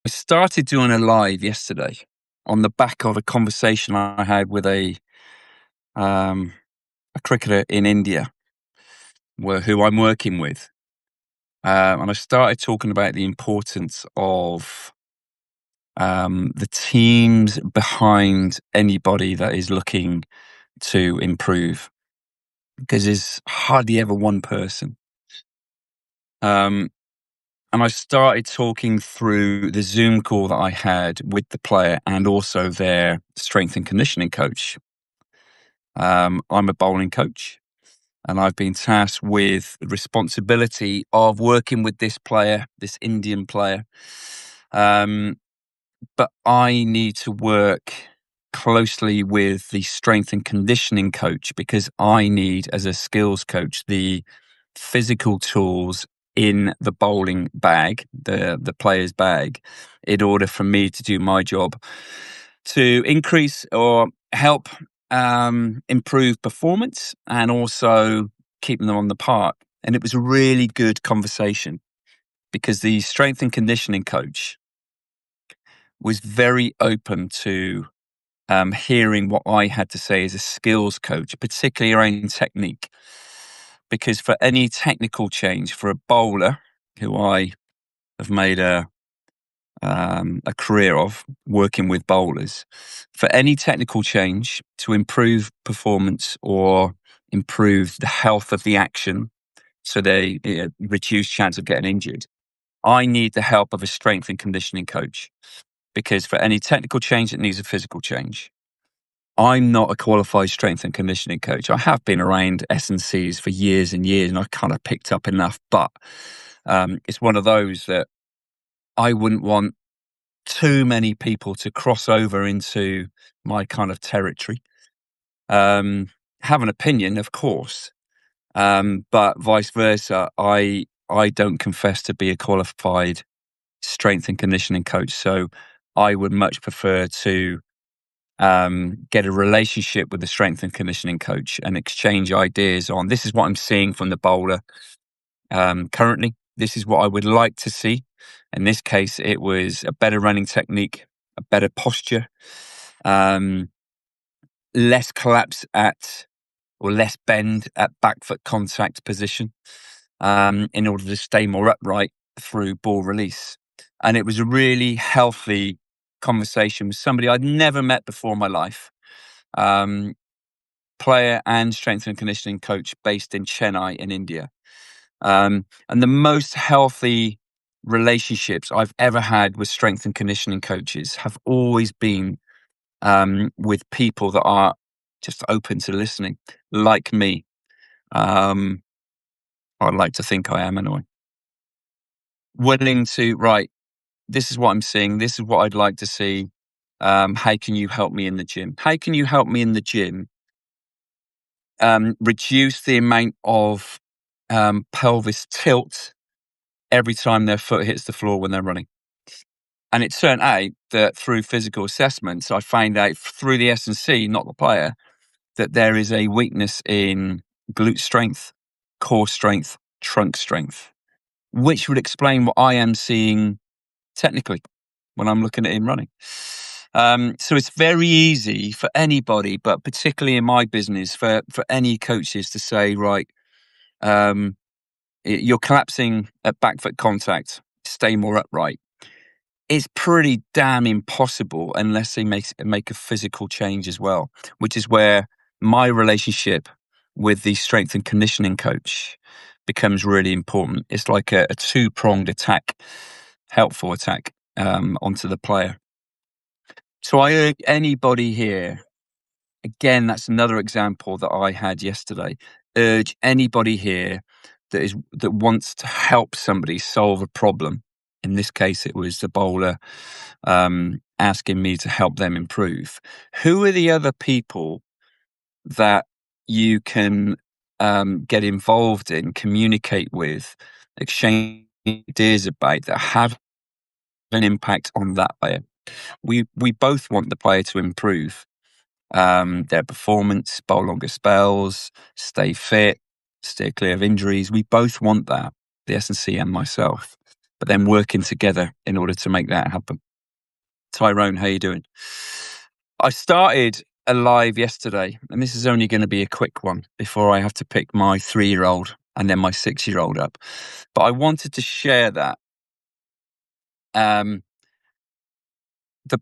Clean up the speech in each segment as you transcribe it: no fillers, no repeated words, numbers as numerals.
I started doing a live yesterday on the back of a conversation I had with um, a cricketer in India, who I'm working with, and I started talking about the importance of the teams behind anybody that is looking to improve, because there's hardly ever one person. And I started talking through the Zoom call that I had with the player and also their strength and conditioning coach. I'm a bowling coach, and I've been tasked with the responsibility of working with this player, this Indian player. But I need to work closely with the strength and conditioning coach because I need, as a skills coach, the physical tools in the bowling bag, the player's bag, in order for me to do my job to increase or help improve performance and also keeping them on the park. And it was a really good conversation because the strength and conditioning coach was very open to hearing what I had to say as a skills coach, particularly around technique. Because for any technical change for a bowler, who I have made a career of working with bowlers, for any technical change to improve performance or improve the health of the action, so they reduce chance of getting injured, I need the help of a strength and conditioning coach. Because for any technical change, it needs a physical change. I'm not a qualified strength and conditioning coach. I have been around S&Cs for years and years, and I've kind of picked up enough. But it's one of those that I wouldn't want too many people to cross over into my kind of territory. Have an opinion, of course, but vice versa. I don't confess to be a qualified strength and conditioning coach, so I would much prefer to get a relationship with the strength and conditioning coach and exchange ideas on, this is what I'm seeing from the bowler currently. This is what I would like to see. In this case, it was a better running technique, a better posture, less collapse or less bend at back foot contact position, in order to stay more upright through ball release. And it was a really healthy conversation with somebody I'd never met before in my life. Player and strength and conditioning coach based in Chennai in India. And the most healthy relationships I've ever had with strength and conditioning coaches have always been with people that are just open to listening, like me. I'd like to think I am anyway. Willing to, right, this is what I'm seeing. This is what I'd like to see. How can you help me in the gym? How can you help me in the gym reduce the amount of pelvis tilt every time their foot hits the floor when they're running? And it turned out that through physical assessments, I find out through the S&C, not the player, that there is a weakness in glute strength, core strength, trunk strength, which would explain what I am seeing technically when I'm looking at him running. So it's very easy for anybody, but particularly in my business, for any coaches to say, right, you're collapsing at back foot contact, stay more upright. It's pretty damn impossible unless they make a physical change as well, which is where my relationship with the strength and conditioning coach becomes really important. It's like a two-pronged attack, helpful attack onto the player. So I urge anybody here, again, that's another example that I had yesterday, urge anybody here that wants to help somebody solve a problem. In this case, it was the bowler asking me to help them improve. Who are the other people that you can get involved in, communicate with, exchange ideas about that have an impact on that player? We both want the player to improve their performance, bowl longer spells, stay fit, stay clear of injuries. We both want that, the S&C and myself. but then working together in order to make that happen. Tyrone, how you doing? I started a live yesterday, and this is only going to be a quick one before I have to pick my 3-year-old and then my 6-year-old up. But I wanted to share that the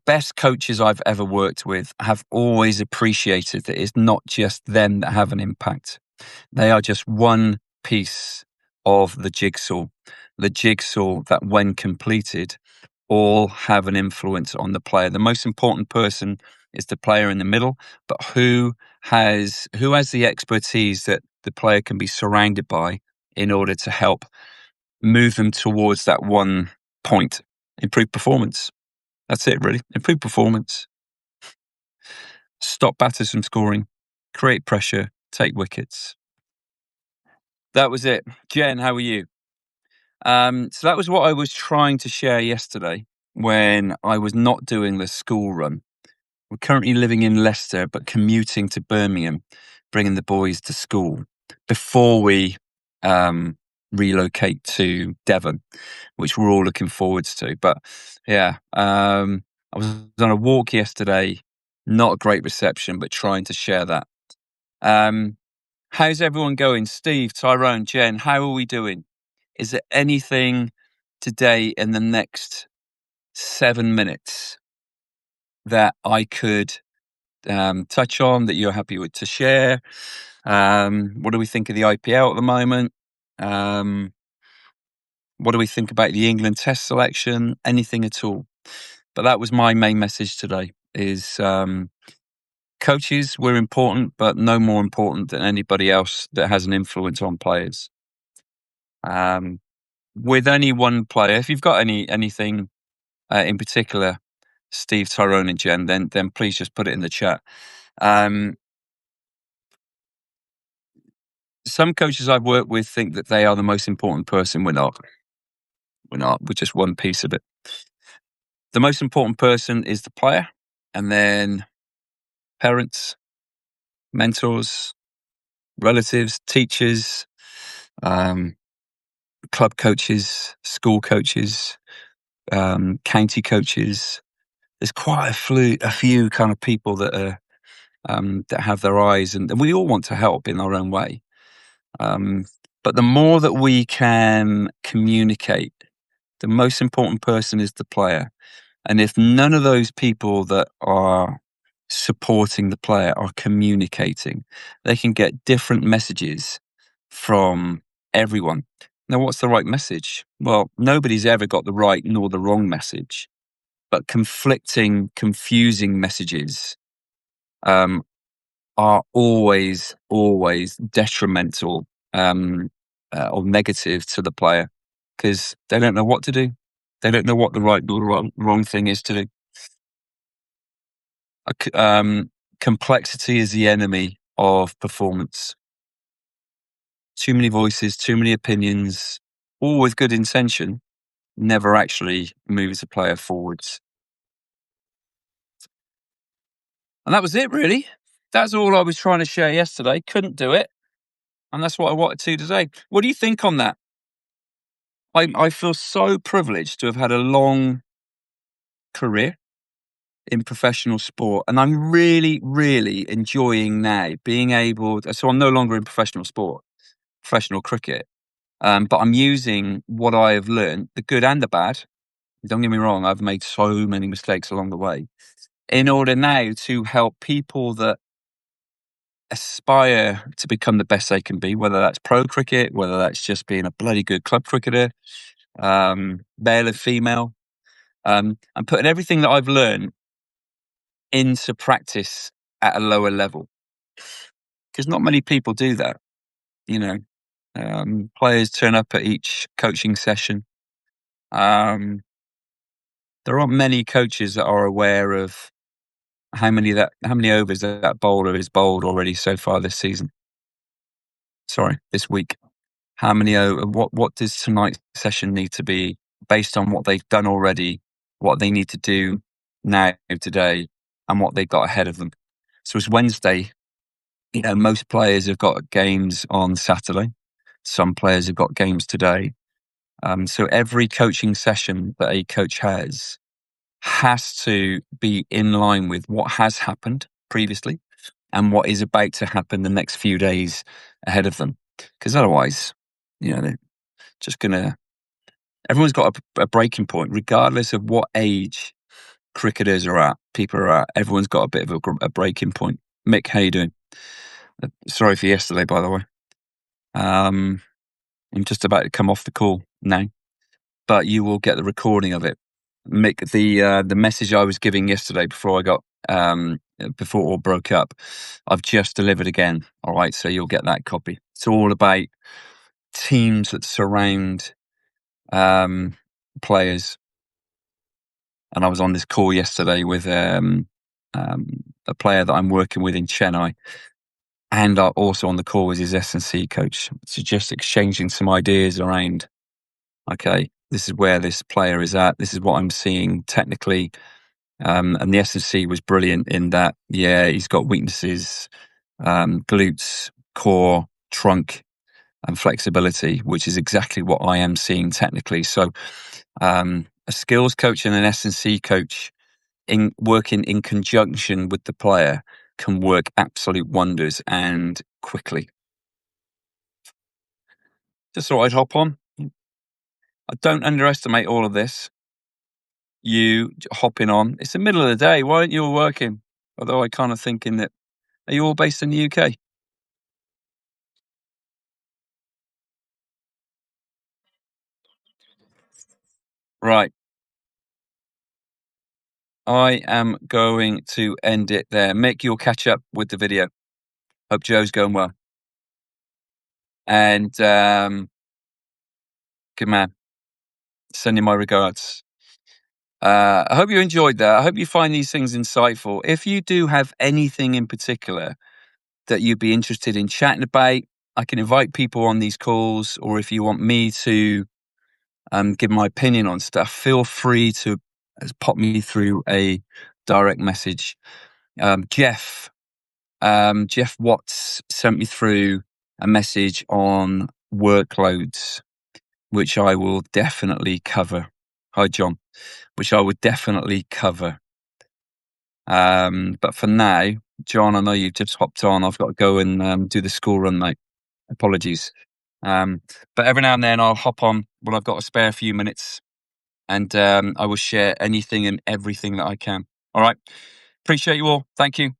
best coaches I've ever worked with have always appreciated that it's not just them that have an impact. They are just one piece of the jigsaw that when completed, all have an influence on the player. The most important person is the player in the middle, but who has the expertise that the player can be surrounded by in order to help move them towards that one point, improve performance. That's it, really. Improve performance. Stop batters from scoring. Create pressure. Take wickets. That was it. Jen, how are you? So that was what I was trying to share yesterday when I was not doing the school run. We're currently living in Leicester, but commuting to Birmingham, bringing the boys to school before we relocate to Devon, which we're all looking forward to. But yeah, I was on a walk yesterday, not a great reception, but trying to share that. How's everyone going? Steve, Tyrone, Jen, how are we doing? Is there anything today in the next 7 minutes that I could touch on that you're happy with to share? What do we think of the IPL at the moment? What do we think about the England Test selection? Anything at all? But that was my main message today is coaches were important, but no more important than anybody else that has an influence on players. With any one player, if you've got anything in particular, Steve, Tyrone and Jen, then please just put it in the chat. Some coaches I've worked with think that they are the most important person. We're not. We're just one piece of it. The most important person is the player, and then parents, mentors, relatives, teachers, club coaches, school coaches, county coaches. There's quite a few kind of people that are that have their eyes, and we all want to help in our own way. But the more that we can communicate, the most important person is the player. And if none of those people that are supporting the player are communicating, they can get different messages from everyone. Now, what's the right message? Well, nobody's ever got the right nor the wrong message, but conflicting, confusing messages are always detrimental or negative to the player because they don't know what to do. They don't know what the right or the wrong thing is to do. Complexity is the enemy of performance. Too many voices, too many opinions, all with good intention, never actually moves a player forwards. And that was it, really. That's all I was trying to share yesterday. Couldn't do it. And that's what I wanted to today. What do you think on that? I feel so privileged to have had a long career in professional sport. And I'm really, really enjoying now being able, so I'm no longer in professional sport, professional cricket, but I'm using what I have learned, the good and the bad. Don't get me wrong, I've made so many mistakes along the way in order now to help people that aspire to become the best they can be, whether that's pro cricket, whether that's just being a bloody good club cricketer, male or female. I'm putting everything that I've learned into practice at a lower level because not many people do that. You know, players turn up at each coaching session. There aren't many coaches that are aware of how many overs that bowler has bowled already so far this season. Sorry, this week. How many? What does tonight's session need to be based on what they've done already, what they need to do now today, and what they've got ahead of them? So it's Wednesday. You know, most players have got games on Saturday. Some players have got games today. So every coaching session that a coach has to be in line with what has happened previously and what is about to happen the next few days ahead of them. Because otherwise, they're just gonna. Everyone's got a breaking point, regardless of what age cricketers are at, people are at. Everyone's got a bit of a breaking point. Mick, how you doing? Sorry for yesterday, by the way. I'm just about to come off the call now, but you will get the recording of it. Mick, the message I was giving yesterday before I got before it all broke up, I've just delivered again. All right, so you'll get that copy. It's all about teams that surround players. And I was on this call yesterday with a player that I'm working with in Chennai, and also on the call was his S&C coach. So just exchanging some ideas around, okay, this is where this player is at. This is what I'm seeing technically. And the S&C was brilliant in that, yeah, he's got weaknesses, glutes, core, trunk, and flexibility, which is exactly what I am seeing technically. So a skills coach and an S&C coach in working in conjunction with the player can work absolute wonders and quickly. Just thought I'd hop on. I don't underestimate all of this. You hopping on. It's the middle of the day. Why aren't you all working? Although I kind of thinking that, are you all based in the UK? Right. I am going to end it there. Mick, you'll catch up with the video. Hope Joe's going well. And good man. Send you my regards. I hope you enjoyed that. I hope you find these things insightful. If you do have anything in particular that you'd be interested in chatting about, I can invite people on these calls, or if you want me to give my opinion on stuff, feel free to pop me through a direct message. Jeff Watts sent me through a message on workloads, which I will definitely cover. Hi, John. Which I would definitely cover. But for now, John, I know you've just hopped on. I've got to go and do the school run, mate. Apologies. But every now and then I'll hop on when I've got a spare few minutes, and I will share anything and everything that I can. All right. Appreciate you all. Thank you.